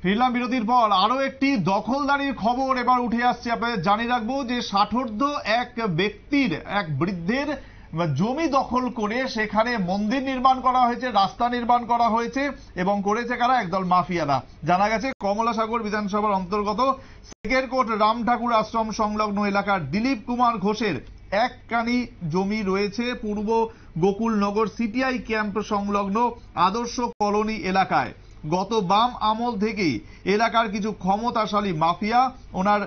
ফিরলাম বিরতির পর। আরো একটি দখলদারির খবর এবার উঠে আসছে। আপনাদের জানিয়ে রাখবো যে ষাটোর্ধ্ব এক ব্যক্তির, এক বৃদ্ধের জমি দখল করে সেখানে মন্দির নির্মাণ করা হয়েছে, রাস্তা নির্মাণ করা হয়েছে এবং করেছে কারা? একদল মাফিয়ারা। জানা গেছে কমলাসাগর বিধানসভার অন্তর্গত সেকেরকোট রাম ঠাকুর আশ্রম সংলগ্ন এলাকার দিলীপ কুমার ঘোষের এককানি জমি রয়েছে পূর্ব গোকুলনগর সিপিআই ক্যাম্প সংলগ্ন আদর্শ কলোনি এলাকায়। গত বাম আমল থেকেই এলাকার কিছু ক্ষমতাশালী মাফিয়া ওনার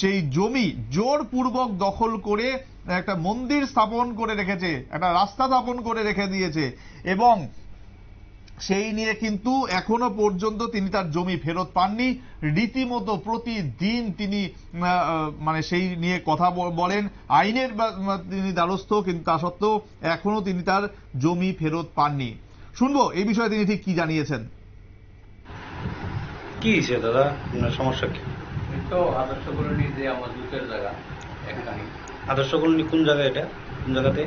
সেই জমি জোরপূর্বক দখল করে একটা মন্দির স্থাপন করে রেখেছে, একটা রাস্তা স্থাপন করে রেখে দিয়েছে এবং সেই নিয়ে কিন্তু এখনো পর্যন্ত তিনি তার জমি ফেরত পাননি। রীতিমতো প্রতিদিন তিনি মানে সেই নিয়ে কথা বলেন, আইনের তিনি দ্বারস্থ, কিন্তু তা সত্ত্বেও এখনো তিনি তার জমি ফেরত পাননি। শুনবো এই বিষয়ে তিনি ঠিক কি জানিয়েছেন। কি হয়েছে দাদা, সমস্যা কি? তো আদর্শ কলোনি যে আমার দুটের জায়গা একখানি। আদর্শ কলোনি কোন জায়গায়? এটা কোন জায়গাতে?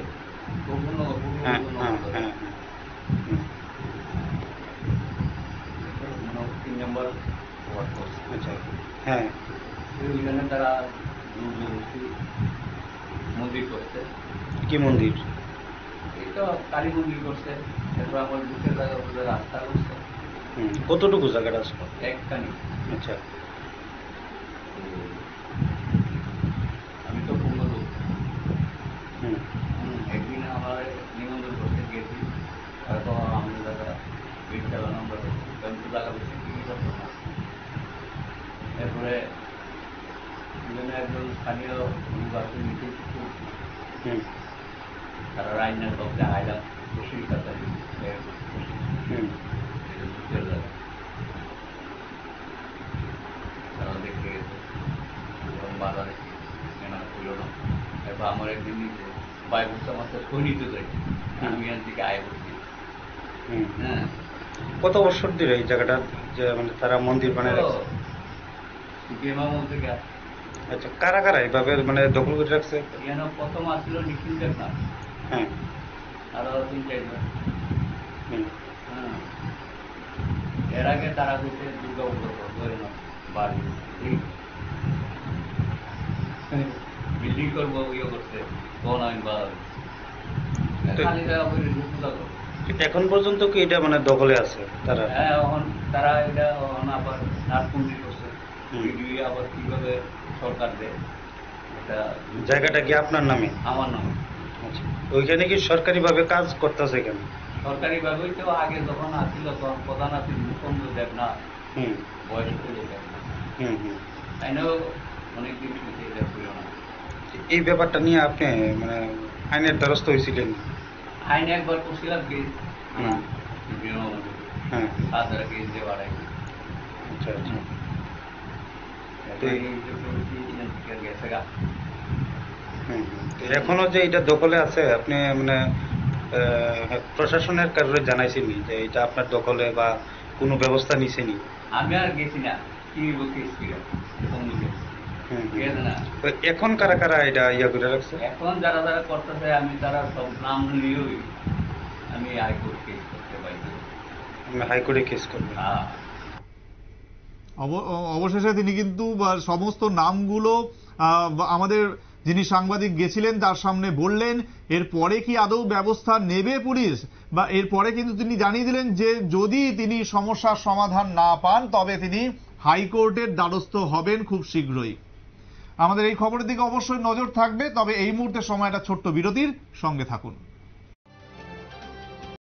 হ্যাঁ, 3 নম্বর ওয়ার্ড করছে। আচ্ছা, হ্যাঁ। ওইখানে তারা মন্দির করছে। কি মন্দির? এই তো কালী মন্দির করছে। এরপর আমার দুটের জায়গা উপরে রাস্তা করছে। কতটুকু জায়গাটা আছে? একখানি। আচ্ছা, আমি তো পূর্ণ লোক। একদিন আমার নিমন্ত্রণ করতে গেছি, তারপর আমি জায়গা বিদ্যালয় নম্বর জায়গা বেশি কি করতো না। এরপরে একজন স্থানীয় লোক আছে নিচে তারা রাইনার দপ্তরে আইলাম খুশি কথা তারা দেখতে গেছে এবং বাজারে কেনা ছিল না। এরপর আমার একদিন নিচে বাইক বসে আমার সই নিতে যাই, আমি এখান থেকে আয় করছি। হ্যাঁ, কত বছর ধরে এই জায়গাটা যে মানে তারা মন্দির বানায় রাখছে? থেকে। আচ্ছা, কারা কারা এইভাবে মানে দখল করে রাখছে? এখানে প্রথম আসছিল নিখিল দেবনাথ। হ্যাঁ, আরো 3-4 জন। হ্যাঁ, এর আগে তারা হচ্ছে দুর্গা ধরে না বাড়ি বিল্ডিং করবো ইয়ে করছে এখন পর্যন্ত কি এটা মানে দখলে আছে তারা? হ্যাঁ, এখন তারা এটা আবার নাটকুন্ডি করছে, আবার কিভাবে সরকার দেয় এটা। জায়গাটা কি আপনার নামে? আমার নামে। আচ্ছা, ওইখানে কি সরকারি ভাবে কাজ করতেছে? কেন সরকারি ভাবেই তো আগে যখন আসছিল তখন প্রধান আছিল মুকুন্দ দেবনাথ, বয়স্ক দেবনাথ। তাই না, অনেকদিন এটা ছিল না। এই ব্যাপারটা নিয়ে আপনি মানে আইনের দ্বারস্থ হয়েছিলেন? আইনে একবার করছিলাম কেস। হ্যাঁ, 7,000 কেস দিয়ে বাড়াই। আচ্ছা আচ্ছা, এখনো যে এটা দখলে আছে আপনি মানে প্রশাসনের কারণে জানাইছেনি যে এটা আপনার দখলে বা কোনো ব্যবস্থা নিছেনি? আমি আর গেছি না, কি এখন কারা কারা এটা ইয়া করে রাখছে? এখন যারা যারা করতেছে আমি তারা সব নাম নিয়েই আমি হাইকোর্ট কেস করতে পারি। হাইকোর্টে কেস করবেন? অবশেষে তিনি কিন্তু সমস্ত নামগুলো আমাদের যিনি সাংবাদিক গেছিলেন তার সামনে বললেন। এরপরে কি আদৌ ব্যবস্থা নেবে পুলিশ, বা এরপরে কিন্তু তিনি জানিয়ে দিলেন যে যদি তিনি সমস্যার সমাধান না পান তবে তিনি হাইকোর্টের দ্বারস্থ হবেন খুব শীঘ্রই। আমাদের এই খবরের দিকে অবশ্যই নজর থাকবে, তবে এই মুহূর্তে সময় একটা ছোট্ট বিরতির, সঙ্গে থাকুন।